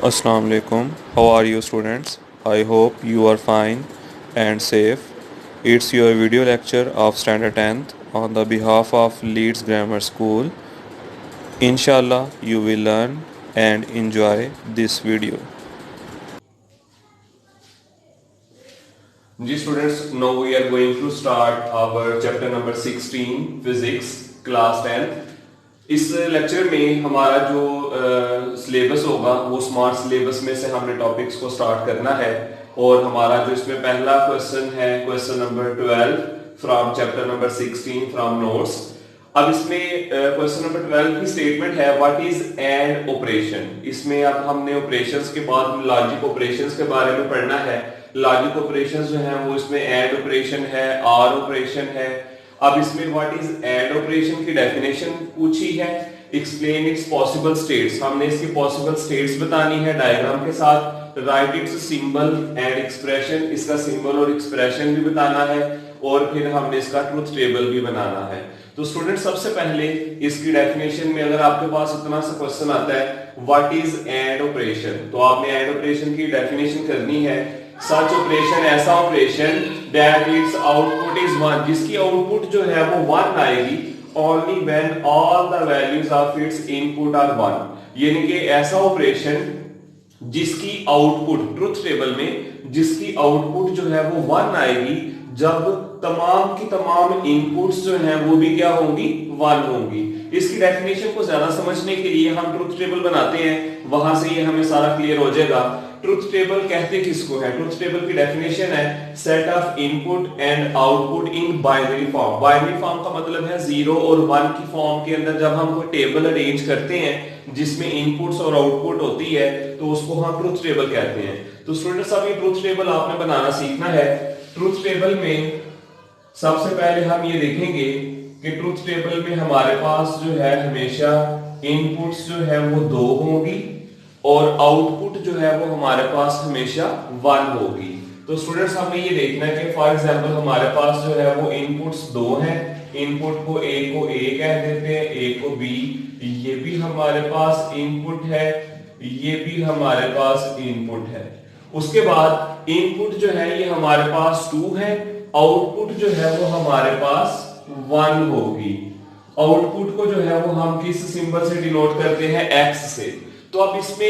Assalamu alaikum. How are you students? I hope you are fine and safe. It's your video lecture of standard 10th on the behalf of Leeds Grammar School. Inshallah you will learn and enjoy this video. जी students, now we are going to start our chapter number 16 physics class 10th। इस lecture में हमारा जो syllabus होगा वो smart syllabus में से हमने टॉपिक्स को स्टार्ट करना है। और हमारा जो इसमें पहला क्वेश्चन है question number 12 from chapter number 16 from notes. अब इसमें क्वेश्चन नंबर 12 की स्टेटमेंट है व्हाट इज एंड ऑपरेशन। इसमें अब हमने ऑपरेशंस के बाद लॉजिक ऑपरेशंस के बारे में पढ़ना है। लॉजिक ऑपरेशंस जो है वो इसमें एंड ऑपरेशन है, आर ऑपरेशन है। अब इसमें व्हाट इज एंड ऑपरेशन की डेफिनेशन पूछी है। एक्सप्लेन इट्स पॉसिबल स्टेट्स, हमने इसकी पॉसिबल स्टेट्स बतानी है डायग्राम के साथ। Right it's symbol and expression, इसका सिंबल और एक्सप्रेशन भी बताना है। और फिर हमने इसका ट्रुथ टेबल भी बनाना है। तो स्टूडेंट सबसे पहले इसकी डेफिनेशन में अगर आपके पास इतना सा क्वेश्चन आता है व्हाट इज एंड ऑपरेशन, तो आपने एंड ऑपरेशन की डेफिनेशन करनी है। सच ऑपरेशन, ऐसा operation that its output is 1, जिसकी आउटपुट जो है वो 1 आएगी only when all the values of its input are 1। यानी कि ऐसा ऑपरेशन जिसकी आउटपुट ट्रुथ टेबल में जिसकी आउटपुट जो है वो 1 आएगी जब तमाम की तमाम इनपुट्स जो हैं वो भी क्या होंगी, 1 होंगी। इसकी डेफिनेशन को ज्यादा समझने के लिए हम ट्रुथ टेबल बनाते हैं, वहां से ये हमें सारा क्लियर हो जाएगा। ट्रुथ टेबल कहते किसको है? ट्रुथ टेबल की डेफिनेशन है set of input and output in binary form. Binary form का मतलब है 0 और 1 की फॉर्म के अंदर जब हम कोई टेबल अरेंज करते हैं जिसमें इनपुट्स और आउटपुट होती है तो उसको हम ट्रुथ टेबल कहते हैं। तो स्टूडेंट्स अब ये ट्रुथ टेबल आपने बनाना सीखना है। ट्रुथ टेबल में सबसे पहले हम ये देखेंगे कि ट्रुथ टेबल में हमारे पास जो है हमेशा इनपुट्स जो है वो 2 होंगी और आउटपुट जो है वो हमारे पास हमेशा 1 होगी। तो स्टूडेंट्स हमें ये देखना है कि फॉर एग्जांपल हमारे पास जो है वो इनपुट्स 2 हैं। इनपुट को A कह देते हैं, A को B। ये भी हमारे पास इनपुट है, ये भी हमारे पास इनपुट है। उसके बाद इनपुट जो है ये हमारे पास 2 है, आउटपुट जो है वो हमारे पास 1 होगी। आउटपुट को जो है वो हम किस सिंबल से डिनोट करते हैं? X से। तो अब इसमें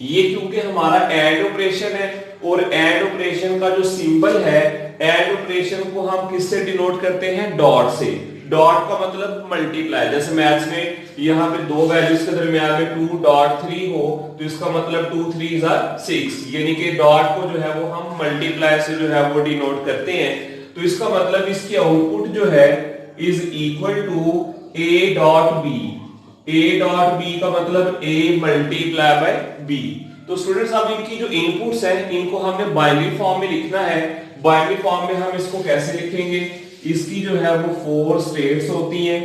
ये क्योंकि हमारा एंड ऑपरेशन है और एंड ऑपरेशन का जो सिंबल है, एंड ऑपरेशन को हम किससे डिनोट करते हैं? डॉट से। डॉट का मतलब मल्टीप्लाई। जैसे मैथ्स में यहाँ पे 2 वैल्यूज के दरमियान में 2.3 हो तो इसका मतलब 2 3 6, यानी कि डॉट को जो है वो हम मल्टीप्लाई से जो है वो डिनोट करते हैं। तो इसका मतलब इसकी आउटपुट जो है is equal to A dot B। A dot B का मतलब A मल्टीप्लाई बाय B। तो स्टूडेंट्स अब इनकी जो इनपुट्स हैं इनको हमने बाइनरी फॉर्म में लिखना है। बाइनरी फॉर्म में हम इसको कैसे लिखेंगे? इसकी जो है वो 4 स्टेट्स होती हैं।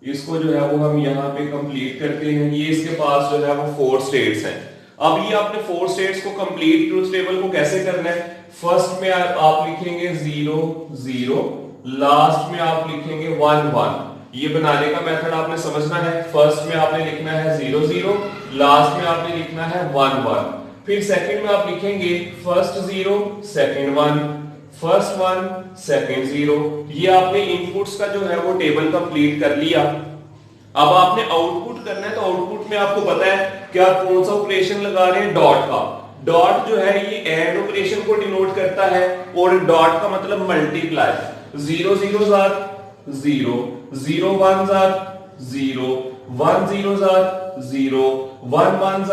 इसको जो है वो हम यहाँ पे कंप्लीट करते हैं। ये इसके पास जो है वो 4 स्टेट्स हैं। अब ये आपने 4 स्टेट्स को कंप्लीट ट्रुथ टेबल को कैसे करना है? फर्स्ट में आप लिखेंगे 0 0, लास्ट में आप लिखेंगे 1 1। ये बनाने का मेथड आपने समझना है। फर्स्ट में आपने लिखना है 0 0, लास्ट में आपने लिखना है 1 1। फिर सेकंड में आप लिखेंगे फर्स्ट 0 सेकंड 1, फर्स्ट 1 सेकंड 0। ये आपने इनपुट्स का जो है वो टेबल कंप्लीट कर लिया। अब आपने आउटपुट करना है, तो आउटपुट में आपको पता है कि आप कौन सा ऑपरेशन लगा रहे हैं? डॉट का। डॉट जो है ये एंड ऑपरेशन को डिनोट करता है और डॉट का मतलब मल्टीप्लाई। 0 0 0, 0 1 0, 1 0 0, 1 1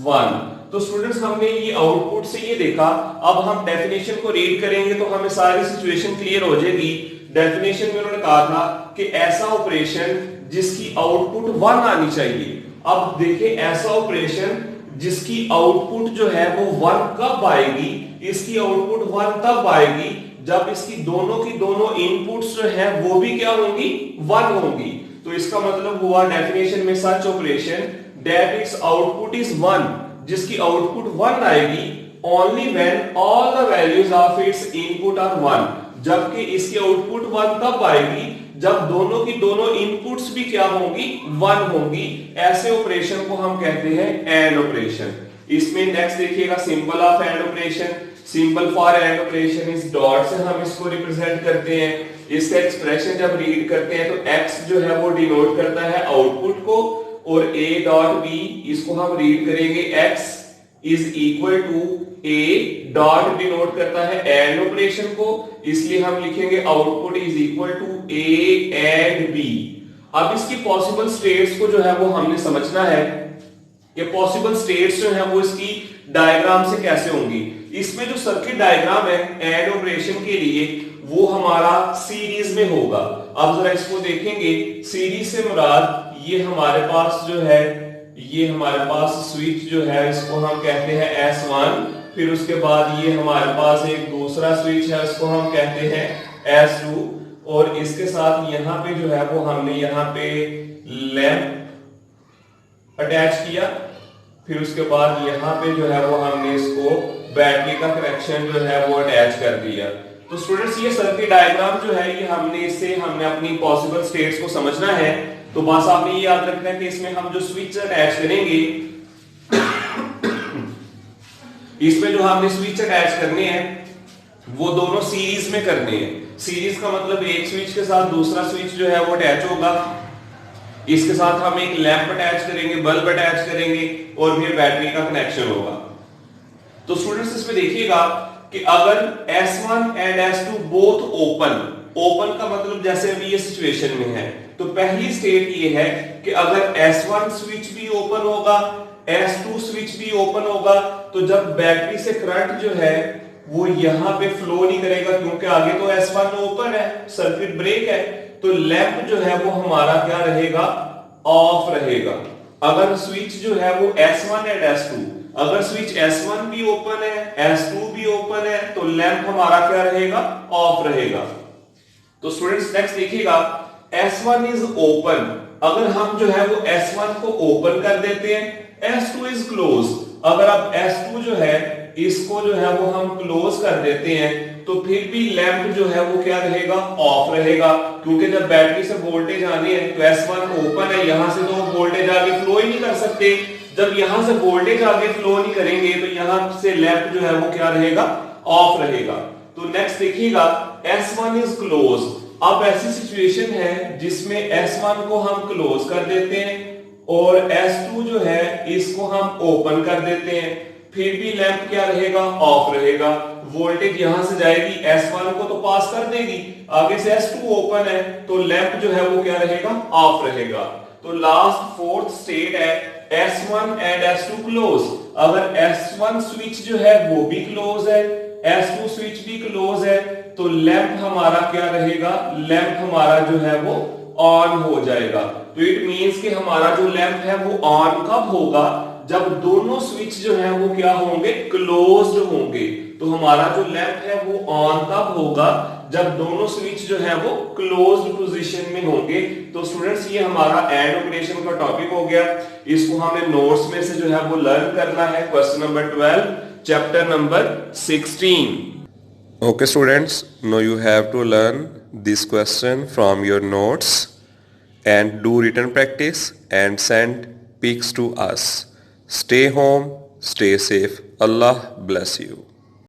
1। तो स्टूडेंट्स हमने ये आउटपुट से ये देखा। अब हम डेफिनेशन को रीड करेंगे तो हमें सारी सिचुएशन क्लियर हो जाएगी। डेफिनेशन में उन्होंने कहा था कि ऐसा ऑपरेशन जिसकी आउटपुट 1 आनी चाहिए। अब देखिए ऐसा ऑपरेशन जिसकी आउटपुट जो है वो 1 कब आएगी? इसकी आउटपुट 1 तब आएगी जब इसकी दोनों की दोनों इनपुट्स जो है वो भी क्या होंगी? 1 होंगी। तो इसका मतलब हुआ डेफिनेशन में such operation that its output is 1, जिसकी आउटपुट 1 आएगी only when all the values of its input are 1, जबकि इसकी आउटपुट 1 तब आएगी जब दोनों की दोनों इनपुट्स भी क्या होंगी, 1 होंगी, ऐसे ऑपरेशन को हम कहते हैं एंड ऑपरेशन। इसमें नेक्स्ट देखिएगा symbol of and operation. Symbol for and operation इस डॉट से हम इसको रिप्रेजेंट करते हैं। इसका एक्सप्रेशन जब रीड करते हैं तो x जो है वो डिनोट करता है आउटपुट को, और a डॉट b इसको हम रीड करेंगे x is equal to a dot denote करता है एंड ऑपरेशन को, इसलिए हम लिखेंगे output is equal to a and b। अब इसकी पॉसिबल स्टेट्स को जो है वो हमने समझना है कि पॉसिबल स्टेट्स जो है वो इसकी डायग्राम से कैसे होंगी। इसमें जो सर्किट डायग्राम है एंड ऑपरेशन के लिए वो हमारा सीरीज में होगा। अब जरा इसको देखेंगे, सीरीज से मुराद ये हमारे पास जो है, ये हमारे पास स्विच जो है इसको हम कहते हैं S1, फिर उसके बाद ये हमारे पास एक दूसरा स्विच है उसको हम कहते हैं S2, और इसके साथ यहाँ पे जो है वो हमने यहाँ पे लैंप अटैच किया, फिर उसके बाद यहाँ पे जो है वो हमने इसको बैटरी का कनेक्शन जो है वो अटैच कर दिया। तो स्टूडेंट्स ये सर्किट डायग्राम जो है ये हमने अपनी पॉसिबल स्टेट्स को समझना है। तो बस आपने ये याद रखना है कि इसमें हम जो स्विच अटैच करेंगे इसमें जो हमने स्विच अटैच करने हैं वो दोनों सीरीज में करने हैं। सीरीज का मतलब एक स्विच के साथ दूसरा स्विच जो है वो अटैच होगा, इसके साथ हम एक लैंप अटैच करेंगे, बल्ब अटैच करेंगे, और फिर बैटरी का कनेक्शन होगा। तो स्टूडेंट्स इसमें देखिएगा कि अगर S1 and S2 both open का मतलब जैसे अभी ये सिचुएशन में है, तो पहली स्टेट ये है कि अगर S1 स्विच भी ओपन होगा, S2 स्विच भी ओपन होगा, तो जब बैटरी से करंट जो है वो यहां पे फ्लो नहीं करेगा, क्योंकि आगे तो S1 ओपन है, सर्किट ब्रेक है, तो लैंप जो है वो हमारा क्या रहेगा, ऑफ रहेगा। अगर स्विच जो है वो S1 एंड S2, अगर स्विच S1 भी ओपन है, S2 भी ओपन है, तो लैंप हमारा क्या रहेगा, ऑफ रहेगा। तो स्टूडेंट्स नेक्स्ट देखिएगा, S1 इज ओपन, अगर हम जो है वो S1 को ओपन कर देते हैं, S2 इज क्लोज, अगर अब S2 जो है इसको जो है वो हम क्लोज कर देते हैं, तो फिर भी लैंप जो है वो क्या रहेगा, ऑफ रहेगा, क्योंकि जब बैटरी से वोल्टेज आनी है तो S1 ओपन है, यहां से तो वोल्टेज आगे फ्लो ही नहीं कर सकते। जब यहां से वोल्टेज आगे फ्लो नहीं करेंगे तो यहां से लैंप जो है वो क्या रहेगा, ऑफ रहेगा। तो नेक्स्ट देखिएगा, S1 इज क्लोज, अब ऐसी सिचुएशन है जिसमें S1 को हम क्लोज कर देते हैं और S2 जो है इसको हम ओपन कर देते हैं, फिर भी लैंप क्या रहेगा, ऑफ रहेगा। वोल्टेज यहां से जाएगी, S1 को तो पास कर देगी, आगे से S2 ओपन है, तो लैंप जो है वो क्या रहेगा, ऑफ रहेगा। तो लास्ट फोर्थ स्टेट है S1 एंड S2 क्लोज, अगर S1 स्विच जो है वो भी क्लोज है, S2 स्विच भी क्लोज है, तो लैंप हमारा क्या रहेगा, लैंप हमारा जो है वो ऑन हो जाएगा। तो इट मींस कि हमारा जो लैंप है वो ऑन कब होगा, जब दोनों स्विच जो है वो क्या होंगे, क्लोज्ड होंगे। तो हमारा जो लैंप है वो ऑन तब होगा जब दोनों स्विच जो है वो क्लोज्ड पोजीशन में होंगे। तो स्टूडेंट्स ये हमारा एंड ऑपरेशन का टॉपिक हो गया, इसको हमें नोट्स में से जो है वो लर्न करना है। Question number 12 chapter number 16। Okay students, now you have to learn this question from your notes and do written practice and send pics to us. Stay home, stay safe. Allah bless you.